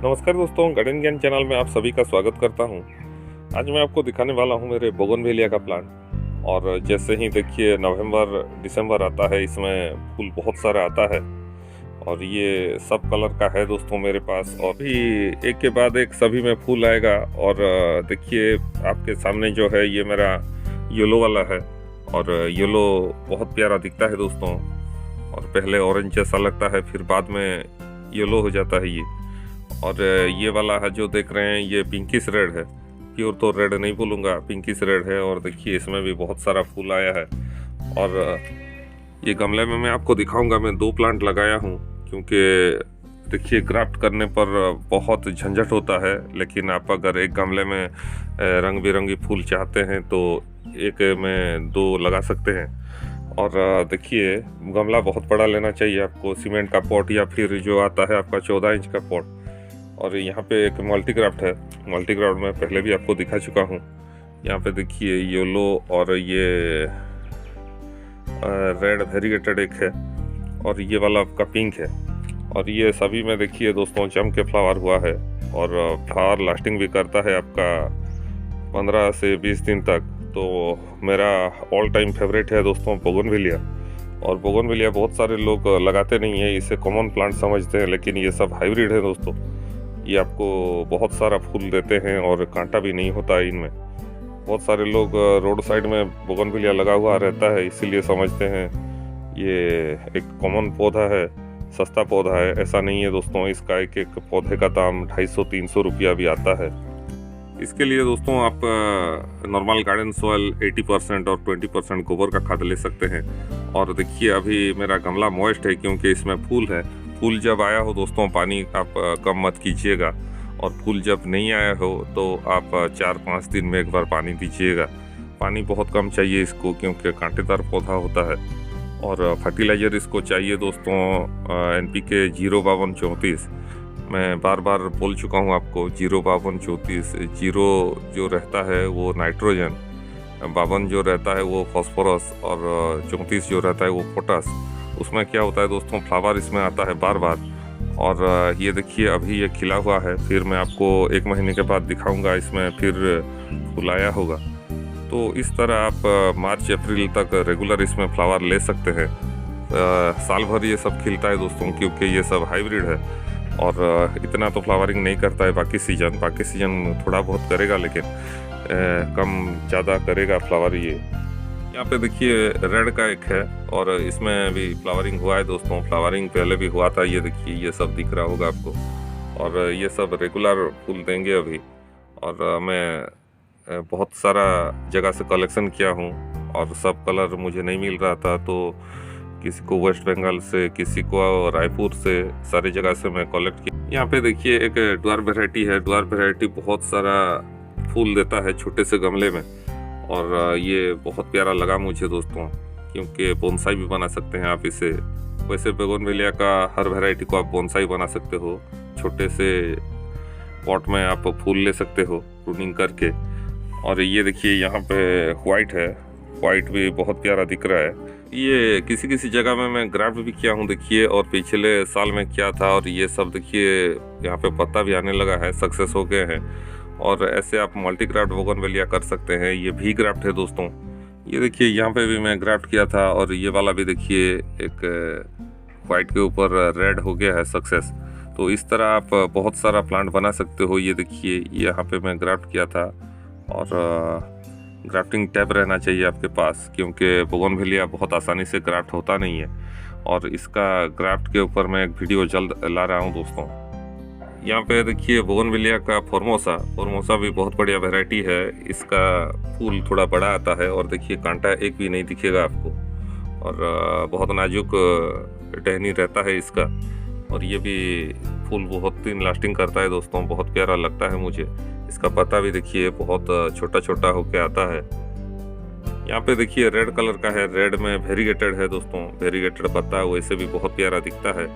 नमस्कार दोस्तों, गार्डन ज्ञान चैनल में आप सभी का स्वागत करता हूं। आज मैं आपको दिखाने वाला हूं मेरे बोगनवेलिया का प्लांट। और जैसे ही देखिए नवंबर दिसंबर आता है, इसमें फूल बहुत सारा आता है और ये सब कलर का है दोस्तों मेरे पास। और भी एक के बाद एक सभी में फूल आएगा। और देखिए आपके सामने जो है ये मेरा येलो वाला है और येलो बहुत प्यारा दिखता है दोस्तों। और पहले ऑरेंज जैसा लगता है, फिर बाद में येलो हो जाता है ये। और ये वाला है जो देख रहे हैं ये पिंकिश रेड है, प्योर तो रेड नहीं बोलूँगा, पिंकिश रेड है। और देखिए इसमें भी बहुत सारा फूल आया है। और ये गमले में मैं आपको दिखाऊंगा, मैं 2 प्लांट लगाया हूँ, क्योंकि देखिए ग्राफ्ट करने पर बहुत झंझट होता है। लेकिन आप अगर एक गमले में रंग बिरंगी फूल चाहते हैं तो एक में 2 लगा सकते हैं। और देखिए गमला बहुत बड़ा लेना चाहिए आपको, सीमेंट का पॉट या फिर जो आता है आपका 14 इंच का पॉट। और यहाँ पे एक मल्टीक्राफ्ट है, मल्टीक्राफ्ट में पहले भी आपको दिखा चुका हूँ। यहाँ पे देखिए येलो और ये रेड वेरीगेटेड एक है और ये वाला आपका पिंक है। और ये सभी में देखिए दोस्तों जम के फ्लावर हुआ है। और फ्लावर लास्टिंग भी करता है आपका 15 से 20 दिन तक। तो मेरा ऑल टाइम फेवरेट है दोस्तों बोगनविलिया। और बोगनविलिया बहुत सारे लोग लगाते नहीं है, इसे कॉमन प्लांट समझते हैं, लेकिन ये सब हाइब्रिड है दोस्तों। ये आपको बहुत सारा फूल देते हैं और कांटा भी नहीं होता है इनमें। बहुत सारे लोग रोड साइड में बोगनविलिया लगा हुआ रहता है, इसीलिए समझते हैं ये एक कॉमन पौधा है, सस्ता पौधा है। ऐसा नहीं है दोस्तों, इसका एक एक पौधे का दाम 250-300 रुपया भी आता है। इसके लिए दोस्तों आप नॉर्मल गार्डन सॉइल 80% और 20% गोबर का खाद ले सकते हैं। और देखिए अभी मेरा गमला मॉइस्ट है क्योंकि इसमें फूल है। फूल जब आया हो दोस्तों पानी आप कम मत कीजिएगा, और फूल जब नहीं आया हो तो आप 4-5 दिन में एक बार पानी दीजिएगा। पानी बहुत कम चाहिए इसको, क्योंकि कांटेदार पौधा होता है। और फर्टिलाइज़र इसको चाहिए दोस्तों NPK 05234। मैं बार बार बोल चुका हूँ आपको, 05234। 0 जो रहता है वो नाइट्रोजन, 52 जो रहता है वो फॉस्फोरस, और 34 जो रहता है वो पोटास। उसमें क्या होता है दोस्तों, फ्लावर इसमें आता है बार बार। और ये देखिए अभी ये खिला हुआ है, फिर मैं आपको 1 महीने के बाद दिखाऊंगा इसमें फिर फूल आया होगा। तो इस तरह आप मार्च अप्रैल तक रेगुलर इसमें फ्लावर ले सकते हैं। साल भर ये सब खिलता है दोस्तों, क्योंकि ये सब हाइब्रिड है। और इतना तो फ्लावरिंग नहीं करता है बाकी सीजन थोड़ा बहुत करेगा, लेकिन कम ज़्यादा करेगा फ्लावर ये। यहाँ पे देखिए रेड का एक है और इसमें भी फ्लावरिंग हुआ है दोस्तों। फ्लावरिंग पहले भी हुआ था, ये देखिए ये सब दिख रहा होगा आपको। और ये सब रेगुलर फूल देंगे अभी। और मैं बहुत सारा जगह से कलेक्शन किया हूँ और सब कलर मुझे नहीं मिल रहा था, तो किसी को वेस्ट बंगाल से, किसी को रायपुर से, सारी जगह से मैं कलेक्ट किया। यहाँ पे देखिए एक ड्वार्फ वैरायटी है। ड्वार्फ वैरायटी बहुत सारा फूल देता है छोटे से गमले में। और ये बहुत प्यारा लगा मुझे दोस्तों, क्योंकि बोनसाई भी बना सकते हैं आप इसे। वैसे बोगनविलिया का हर वैरायटी को आप बोनसाई बना सकते हो, छोटे से पॉट में आप फूल ले सकते हो प्रूनिंग करके। और ये देखिए यहाँ पे वाइट है, वाइट भी बहुत प्यारा दिख रहा है। ये किसी किसी जगह में मैं ग्राफ्ट भी किया हूँ देखिए, और पिछले साल में किया था। और ये सब देखिए यहाँ पे पत्ता भी आने लगा है, सक्सेस हो गए हैं। और ऐसे आप मल्टीक्राफ्ट बोगनविलिया कर सकते हैं। ये भी ग्राफ्ट है दोस्तों। ये देखिए यहाँ पे भी मैं ग्राफ्ट किया था। और ये वाला भी देखिए एक वाइट के ऊपर रेड हो गया है सक्सेस। तो इस तरह आप बहुत सारा प्लांट बना सकते हो। ये देखिए यहाँ पे मैं ग्राफ्ट किया था। और ग्राफ्टिंग टैब रहना चाहिए आपके पास, क्योंकि बोगनविलिया बहुत आसानी से ग्राफ्ट होता नहीं है। और इसका ग्राफ्ट के ऊपर मैं एक वीडियो जल्द ला रहा हूँ दोस्तों। यहाँ पे देखिए बोगनविलिया का फॉर्मोसा भी बहुत बढ़िया वैरायटी है। इसका फूल थोड़ा बड़ा आता है और देखिए कांटा एक भी नहीं दिखेगा आपको। और बहुत नाजुक टहनी रहता है इसका। और ये भी फूल बहुत दिन लास्टिंग करता है दोस्तों, बहुत प्यारा लगता है मुझे। इसका पत्ता भी देखिए बहुत छोटा छोटा होके आता है। यहाँ पे देखिए रेड कलर का है, रेड में वेरीगेटेड है दोस्तों। वेरीगेटेड पत्ता वैसे भी बहुत प्यारा दिखता है।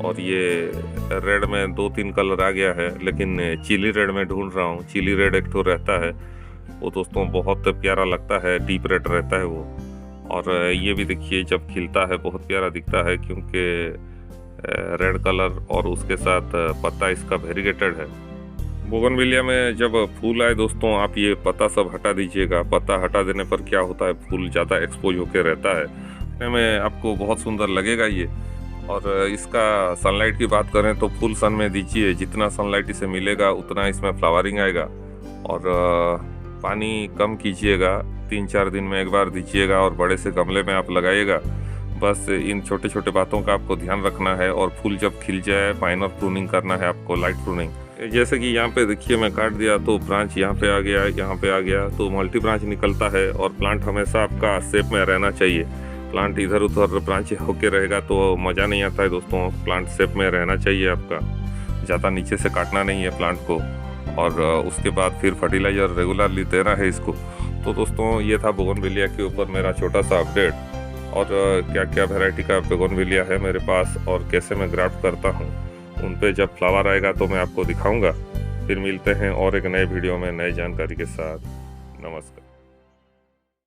और ये रेड में 2-3 कलर आ गया है, लेकिन चिली रेड में ढूंढ रहा हूँ। चिली रेड एक तो रहता है वो दोस्तों, बहुत प्यारा लगता है, डीप रेड रहता है वो। और ये भी देखिए जब खिलता है बहुत प्यारा दिखता है, क्योंकि रेड कलर और उसके साथ पत्ता इसका वेरीगेटेड है। बोगनविलिया में जब फूल आए दोस्तों, आप ये पत्ता सब हटा दीजिएगा। पत्ता हटा देने पर क्या होता है, फूल ज़्यादा एक्सपोज होकर रहता है, देखने में आपको बहुत सुंदर लगेगा ये। और इसका सनलाइट की बात करें तो फुल सन में दीजिए, जितना सनलाइट इसे मिलेगा उतना इसमें फ्लावरिंग आएगा। और पानी कम कीजिएगा, 3-4 दिन में एक बार दीजिएगा और बड़े से गमले में आप लगाइएगा। बस इन छोटे छोटे बातों का आपको ध्यान रखना है। और फूल जब खिल जाए माइनर प्रूनिंग करना है आपको, लाइट प्रूनिंग। जैसे कि यहाँ पे देखिए मैं काट दिया तो ब्रांच यहाँ पे आ गया, यहाँ पे आ गया, तो मल्टी ब्रांच निकलता है। और प्लांट हमेशा आपका शेप में रहना चाहिए। प्लांट इधर उधर ब्रांच होके रहेगा तो मज़ा नहीं आता है दोस्तों। प्लांट शेप में रहना चाहिए आपका, ज़्यादा नीचे से काटना नहीं है प्लांट को। और उसके बाद फिर फर्टिलाइज़र रेगुलरली देना है इसको। तो दोस्तों ये था बोगनविलिया के ऊपर मेरा छोटा सा अपडेट। और क्या क्या वैरायटी का बोगनविलिया है मेरे पास और कैसे मैं ग्राफ्ट करता हूँ, उन पे जब फ्लावर आएगा तो मैं आपको दिखाऊंगा। फिर मिलते हैं और एक नए वीडियो में नई जानकारी के साथ। नमस्कार।